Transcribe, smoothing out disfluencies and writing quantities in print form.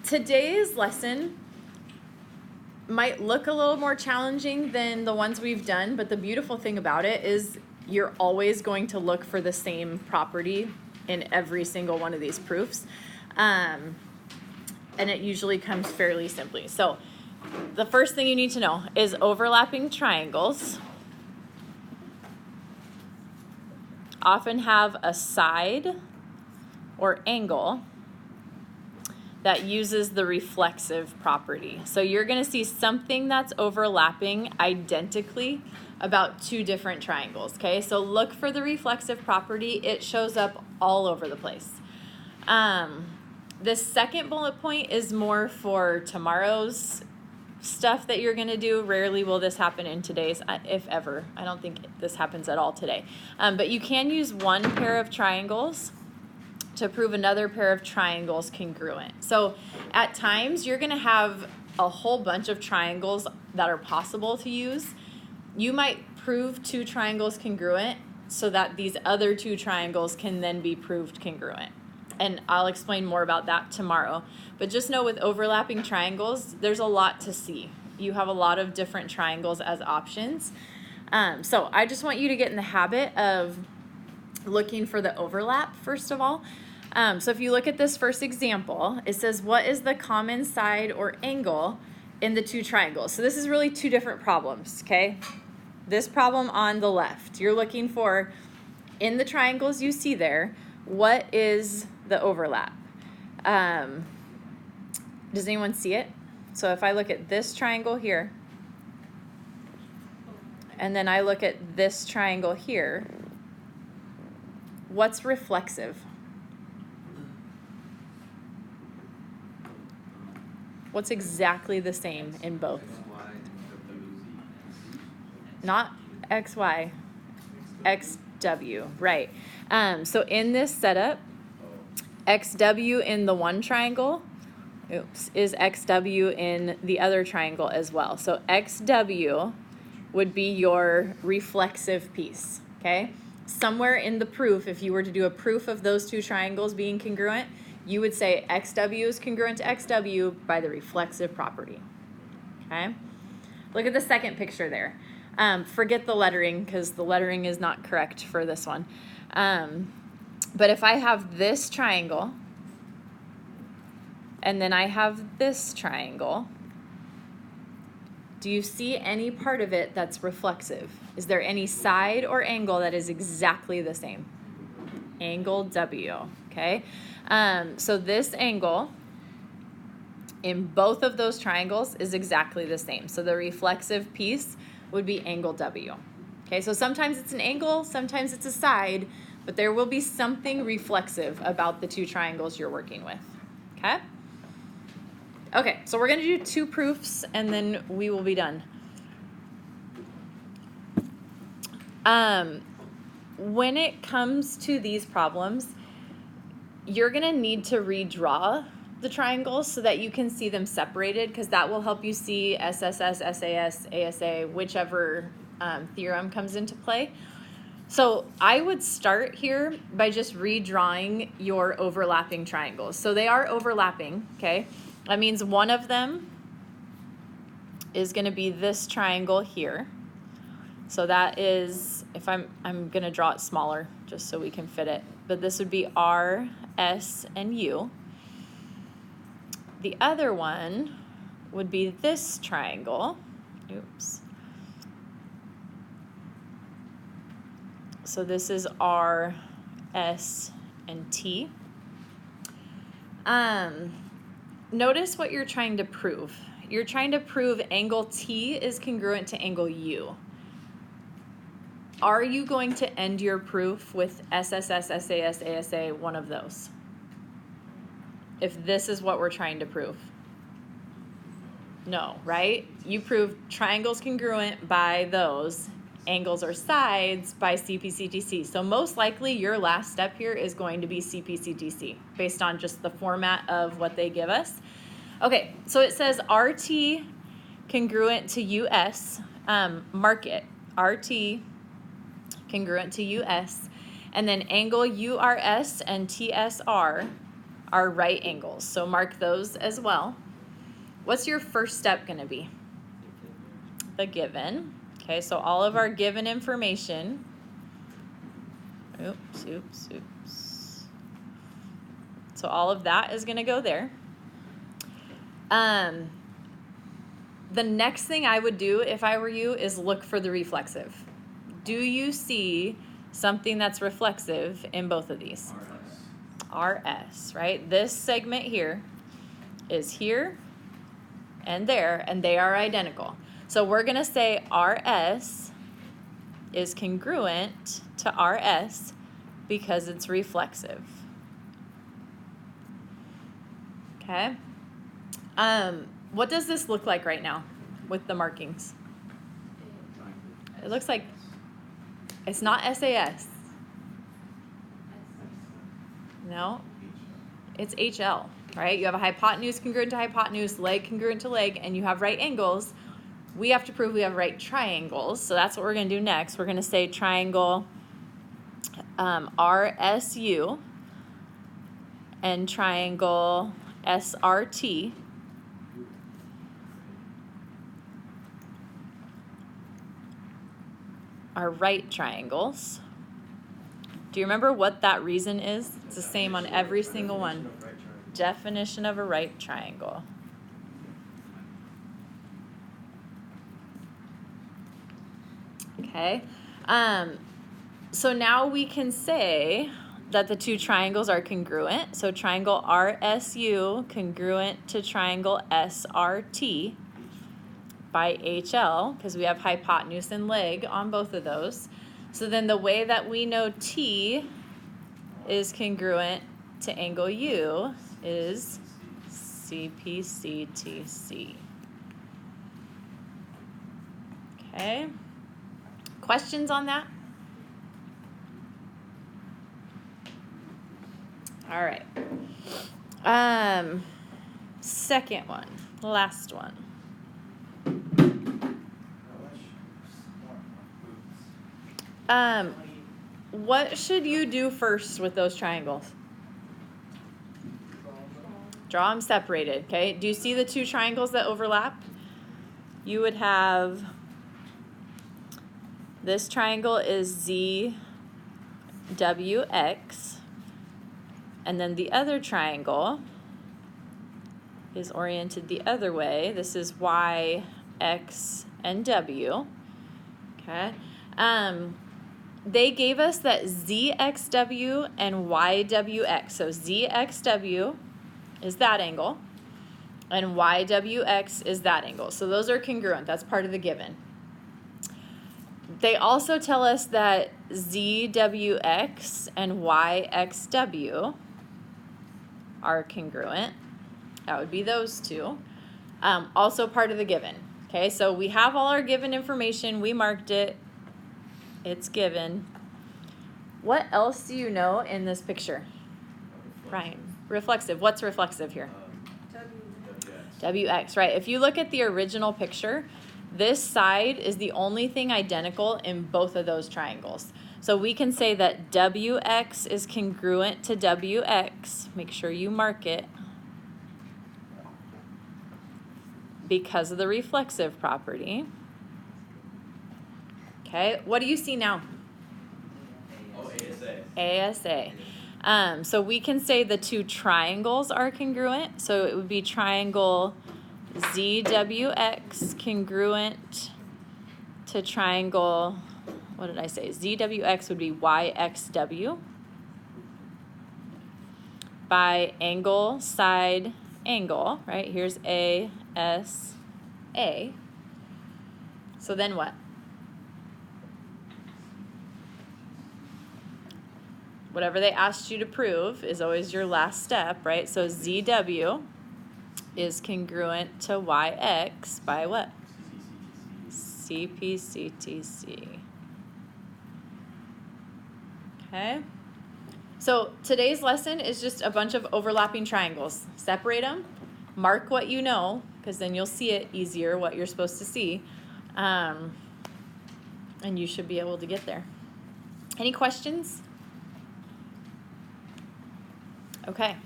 Today's lesson might look a little more challenging than the ones we've done, but the beautiful thing about it is you're always going to look for the same property in every single one of these proofs. And it usually comes fairly simply. So the first thing you need to know is overlapping triangles often have a side or angle that uses the reflexive property. So you're going to see something that's overlapping identically about two different triangles, okay? So look for the reflexive property. It shows up all over the place. The second bullet point is more for tomorrow's stuff that you're going to do. Rarely will this happen in today's, if ever. I don't think this happens at all today. But you can use one pair of triangles to prove another pair of triangles congruent. So at times you're going to have a whole bunch of triangles that are possible to use. You might prove two triangles congruent so that these other two triangles can then be proved congruent. And I'll explain more about that tomorrow. But just know with overlapping triangles, there's a lot to see. You have a lot of different triangles as options. So I just want you to get in the habit of looking for the overlap, first of all. So if you look at this first example, it says, what is the common side or angle in the two triangles? So this is really two different problems, okay? This problem on the left, you're looking for, in the triangles you see there, what is the overlap? Does anyone see it? So if I look at this triangle here, and then I look at this triangle here, what's reflexive? What's exactly the same in both? Not XY, XW, right. So in this setup, XW in the one triangle, is XW in the other triangle as well. So XW would be your reflexive piece, okay? Somewhere in the proof, if you were to do a proof of those two triangles being congruent, you would say XW is congruent to XW by the reflexive property, okay? Look at the second picture there. Forget the lettering because the lettering is not correct for this one. But if I have this triangle and then I have this triangle, do you see any part of it that's reflexive? Is there any side or angle that is exactly the same? Angle W, okay? So this angle in both of those triangles is exactly the same. So the reflexive piece would be angle W. Okay, so sometimes it's an angle, sometimes it's a side, but there will be something reflexive about the two triangles you're working with, okay? Okay, so we're gonna do two proofs and then we will be done. When it comes to these problems, you're gonna need to redraw the triangles so that you can see them separated, because that will help you see SSS, SAS, ASA, whichever theorem comes into play. So I would start here by just redrawing your overlapping triangles. So they are overlapping, okay? That means one of them is gonna be this triangle here. So that is, if I'm gonna draw it smaller just so we can fit it, but this would be R, S, and U. The other one would be this triangle. Oops. So this is R, S, and T. Notice what you're trying to prove. You're trying to prove angle T is congruent to angle U. Are you going to end your proof with SSS, SAS, ASA, one of those? If this is what we're trying to prove. No, right? You prove triangles congruent by those, angles or sides by CP/CTC. So most likely your last step here is going to be CP/CTC based on just the format of what they give us. Okay, so it says RT congruent to US, mark it, RT congruent to US, and then angle URS and TSR are right angles. So mark those as well. What's your first step going to be? The given. Okay, so all of our given information. Oops. So all of that is going to go there. The next thing I would do if I were you is look for the reflexive. Do you see something that's reflexive in both of these? RS, right? This segment here is here and there, and they are identical. So we're going to say RS is congruent to RS because it's reflexive. Okay? What does this look like right now with the markings? It looks like it's not SAS. No, it's HL, right? You have a hypotenuse congruent to hypotenuse, leg congruent to leg, and you have right angles. We have to prove we have right triangles, so that's what we're going to do next. We're going to say triangle RSU and triangle SRT are right triangles. Do you remember what that reason is? It's the same on every single one. Definition of a right triangle. Okay. So now we can say that the two triangles are congruent. So triangle RSU congruent to triangle SRT by HL, because we have hypotenuse and leg on both of those. So then the way that we know T is congruent to angle U is CPCTC. Okay. Questions on that? All right. Second one, last one. What should you do first with those triangles? Draw them separated, okay? Do you see the two triangles that overlap? You would have, this triangle is ZWX, and then the other triangle is oriented the other way. This is Y, X, and W, okay? They gave us that ZXW and YWX. So ZXW is that angle, and YWX is that angle. So those are congruent. That's part of the given. They also tell us that ZWX and YXW are congruent. That would be those two. Also part of the given. Okay, so we have all our given information. We marked it. It's given. What else do you know in this picture? Right. Reflexive. What's reflexive here? WX, right. If you look at the original picture, this side is the only thing identical in both of those triangles. So we can say that WX is congruent to WX. Make sure you mark it. Because of the reflexive property. Okay, what do you see now? Oh, ASA. ASA. So we can say the two triangles are congruent. So it would be triangle ZWX congruent to triangle, what did I say? ZWX would be YXW by angle, side, angle, right? Here's ASA. So then what? Whatever they asked you to prove is always your last step, right? So ZW is congruent to YX by what? CPCTC. Okay? So today's lesson is just a bunch of overlapping triangles. Separate them, mark what you know, because then you'll see it easier what you're supposed to see. And you should be able to get there. Any questions? Okay.